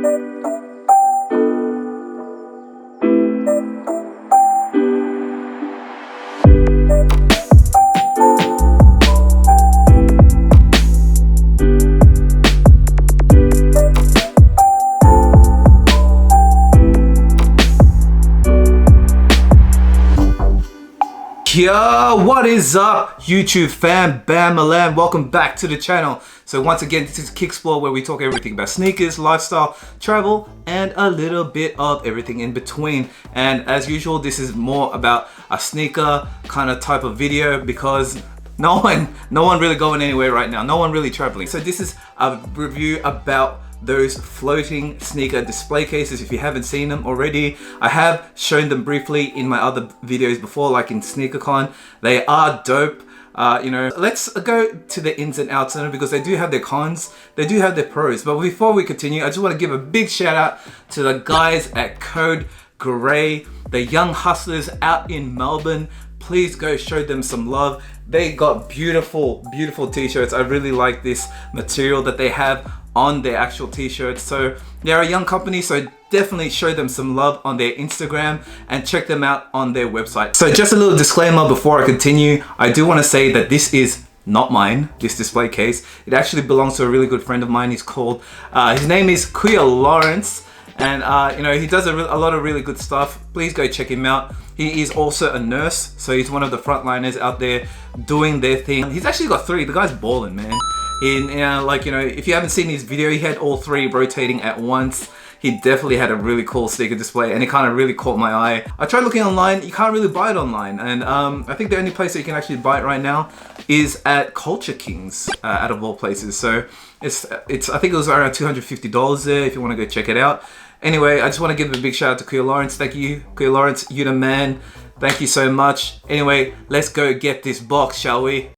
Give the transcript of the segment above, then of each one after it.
Yo, what is up YouTube fam, bam alam, welcome back to the channel. So once again, this is KIXPLORE, where we talk everything about sneakers, lifestyle, travel, and a little bit of everything in between. And as usual, this is more about a sneaker kind of type of video because no one really going anywhere right now, no one really traveling. So this is a review about those floating sneaker display cases. If you haven't seen them already, I have shown them briefly in my other videos before, like in SneakerCon. They are dope. You know, let's go to the ins and outs of them because they do have their cons, they do have their pros. But before we continue, I just want to give a big shout out to the guys at Code Grey, the young hustlers out in Melbourne. Please go show them some love. They got beautiful, beautiful t-shirts. I really like this material that they have on their actual t-shirts. So they're a young company, so definitely show them some love on their Instagram and check them out on their website. So just a little disclaimer before I continue, I do want to say that this is not mine, this display case. It actually belongs to a really good friend of mine. He's called, his name is Kuya Lawrence, and you know, he does a lot of really good stuff. Please go check him out. He is also a nurse, so he's one of the frontliners out there doing their thing. He's actually got 3. The guy's balling, man. Like, you know, if you haven't seen his video, he had all 3 rotating at once. He definitely had a really cool sneaker display, and it kind of really caught my eye. I tried looking online, you can't really buy it online, and I think the only place that you can actually buy it right now is at Culture Kings, out of all places. So it's I think it was around $250 there if you want to go check it out. Anyway, I just want to give a big shout out to Kuya Lawrence. Thank you, Kuya Lawrence, you the man. Thank you so much. Anyway, let's go get this box, shall we?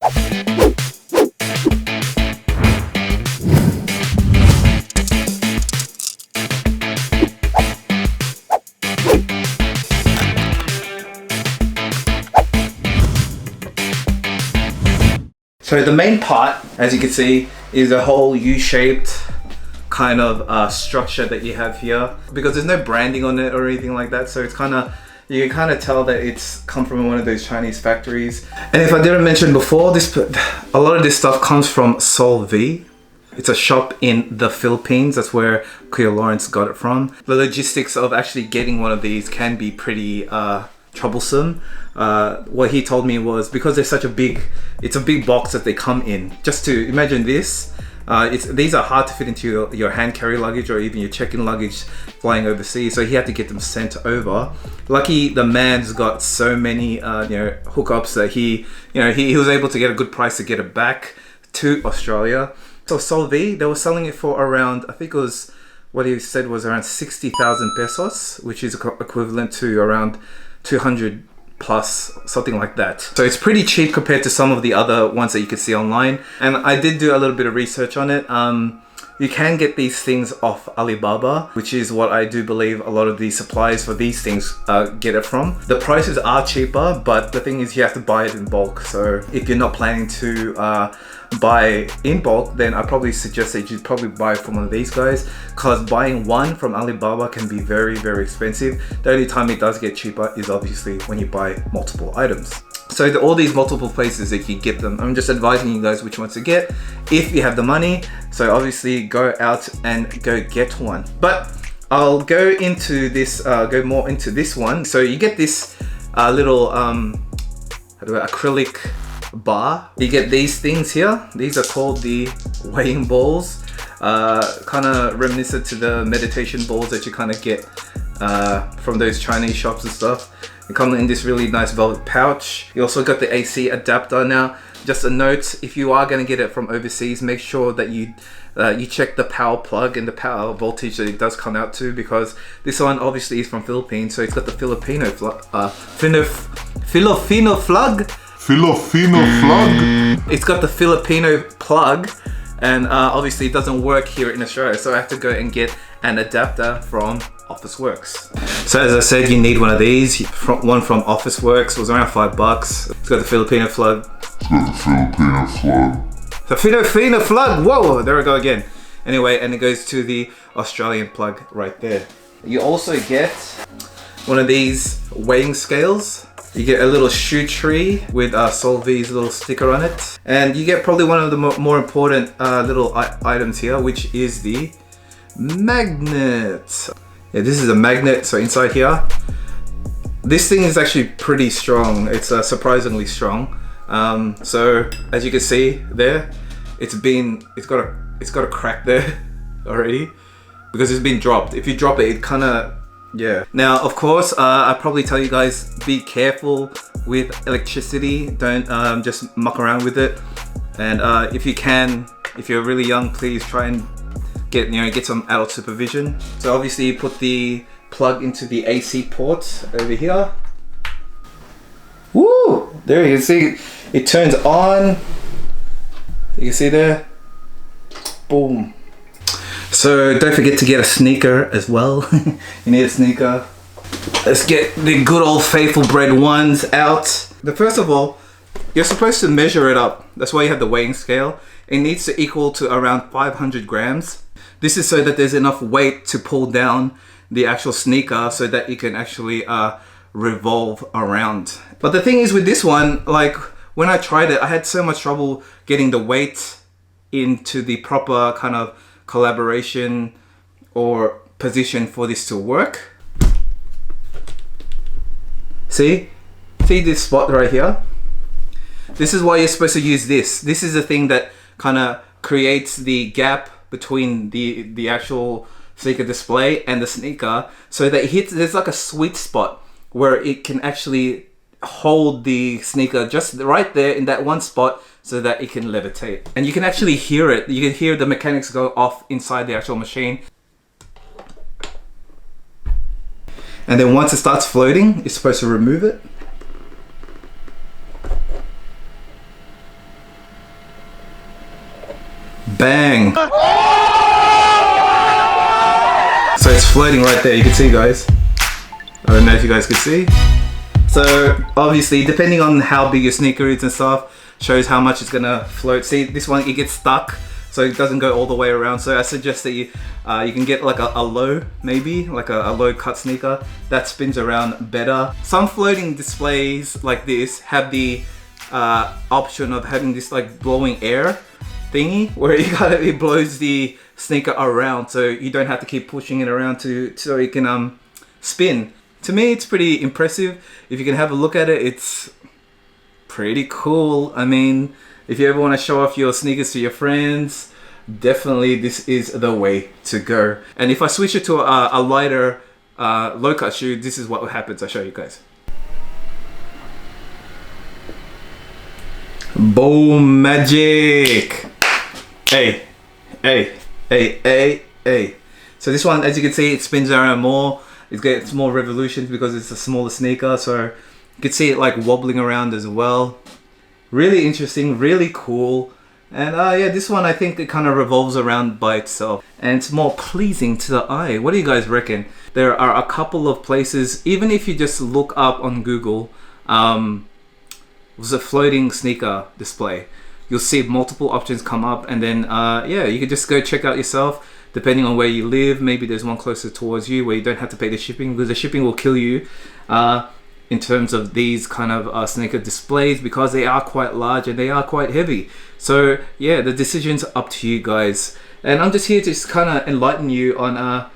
So the main part, as you can see, is a whole U-shaped kind of structure that you have here, because there's no branding on it or anything like that. So it's kind of, you can kind of tell that it's come from one of those Chinese factories. And if I didn't mention before, a lot of this stuff comes from Parcel VIC. It's a shop in the Philippines. That's where Kuya Lawrence got it from. The logistics of actually getting one of these can be pretty troublesome. What he told me was because they're such a big, it's a big box that they come in. Just to imagine this, these are hard to fit into your hand carry luggage or even your check-in luggage flying overseas. So he had to get them sent over. Lucky the man's got so many you know, hookups that he was able to get a good price to get it back to Australia. So Parcel VIC, they were selling it for around, I think it was, what he said was around 60,000 pesos, which is equivalent to around 200 plus, something like that. So it's pretty cheap compared to some of the other ones that you can see online. And I did do a little bit of research on it. You can get these things off Alibaba, which is what I do believe a lot of the suppliers for these things get it from. The prices are cheaper, but the thing is you have to buy it in bulk. So if you're not planning to buy in bulk, then I probably suggest that you probably buy from one of these guys, because buying one from Alibaba can be very, very expensive. The only time it does get cheaper is obviously when you buy multiple items. So all these multiple places that you get them, I'm just advising you guys which ones to get if you have the money. So obviously go out and go get one. But I'll go into this, go more into this one. So you get this little acrylic bar. You get these things here. These are called the weighing balls. Kind of reminiscent to the meditation balls that you kind of get from those Chinese shops and stuff. They come in this really nice velvet pouch. You also got the AC adapter. Now, just a note, if you are going to get it from overseas, make sure that you check the power plug and the power voltage that it does come out to, because this one obviously is from Philippines, so it's got the Filipino plug. It's got the Filipino plug, and obviously it doesn't work here in Australia, so I have to go and get an adapter from Officeworks. So as I said, you need one of these. One from Officeworks was around $5. It's got the Filipino plug. The Filipino plug. Whoa, there we go again. Anyway, and it goes to the Australian plug right there. You also get one of these weighing scales. You get a little shoe tree with Solvi's little sticker on it. And you get probably one of the more important little items here, which is the magnet. Yeah, this is a magnet, so inside here. This thing is actually pretty strong. It's surprisingly strong. So as you can see there, it's got a crack there already because it's been dropped. If you drop it, it kind of, yeah. Now, of course, I probably tell you guys, be careful with electricity. Don't just muck around with it. And if you can, if you're really young, please try and get some adult supervision. So obviously you put the plug into the AC port over here. Woo! There you can see it turns on. You can see there. Boom. So don't forget to get a sneaker as well. You need a sneaker. Let's get the good old faithful bred ones out. First of all, you're supposed to measure it up. That's why you have the weighing scale. It needs to equal to around 500 grams. This is so that there's enough weight to pull down the actual sneaker so that you can actually revolve around. But the thing is with this one, like when I tried it, I had so much trouble getting the weight into the proper kind of collaboration or position for this to work. See this spot right here? This is why you're supposed to use this. This is the thing that kind of creates the gap between the actual sneaker display and the sneaker, so that there's like a sweet spot where it can actually hold the sneaker just right there in that one spot so that it can levitate. And you can actually hear it. You can hear the mechanics go off inside the actual machine. And then once it starts floating, you're supposed to remove it. Bang! So it's floating right there, you can see, guys. I don't know if you guys can see. So obviously, depending on how big your sneaker is and stuff, shows how much it's gonna float. See, this one, it gets stuck, so it doesn't go all the way around. So I suggest that you can get like a low, maybe, like a low cut sneaker that spins around better. Some floating displays like this have the option of having this like blowing air thingy where it blows the sneaker around, so you don't have to keep pushing it around so it can spin. To me, it's pretty impressive. If you can have a look at it, it's pretty cool. I mean, if you ever want to show off your sneakers to your friends, definitely this is the way to go. And if I switch it to a lighter low cut shoe, this is what happens. I'll show you guys. Boom, magic. Hey. So this one, as you can see, it spins around more. It gets more revolutions because it's a smaller sneaker, so you can see it like wobbling around as well. Really interesting, really cool. And yeah, this one, I think it kind of revolves around by itself and it's more pleasing to the eye. What do you guys reckon? There are a couple of places, even if you just look up on Google, was a floating sneaker display, you'll see multiple options come up, and then yeah, you can just go check out yourself. Depending on where you live, maybe there's one closer towards you where you don't have to pay the shipping, because the shipping will kill you in terms of these kind of sneaker displays, because they are quite large and they are quite heavy. So yeah, the decision's up to you guys, and I'm just here to just kind of enlighten you on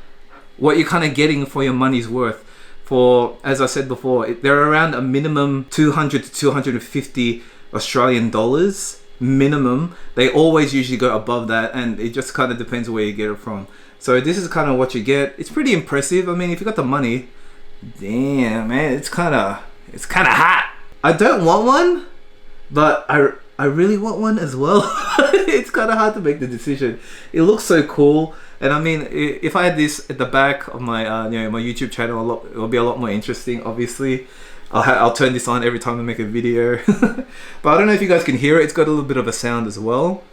what you're kind of getting for your money's worth. For, as I said before, they're around a minimum 200 to 250 Australian dollars minimum. They always usually go above that, and it just kind of depends where you get it from. So this is kind of what you get. It's pretty impressive. I mean, if you got the money, damn man, it's kind of hot. I don't want one, but I really want one as well. It's kind of hard to make the decision. It looks so cool, and I mean, if I had this at the back of my my YouTube channel, it'll be a lot more interesting. Obviously, I'll turn this on every time I make a video. But I don't know if you guys can hear it. It's got a little bit of a sound as well.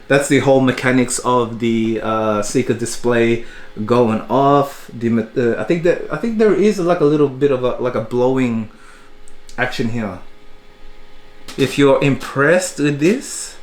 That's the whole mechanics of the sneaker display going off. I think there is like a little bit of a blowing action here. If you're impressed with this,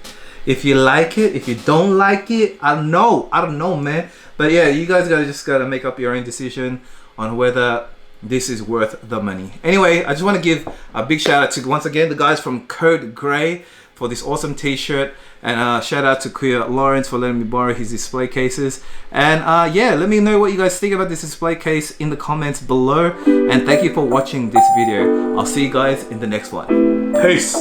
If you like it, if you don't like it, I don't know, man. But yeah, you guys gotta make up your own decision on whether this is worth the money. Anyway, I just want to give a big shout out to, once again, the guys from Code Grey for this awesome t-shirt, and shout out to Queer Lawrence for letting me borrow his display cases. And yeah, let me know what you guys think about this display case in the comments below, and thank you for watching this video. I'll see you guys in the next one. Peace.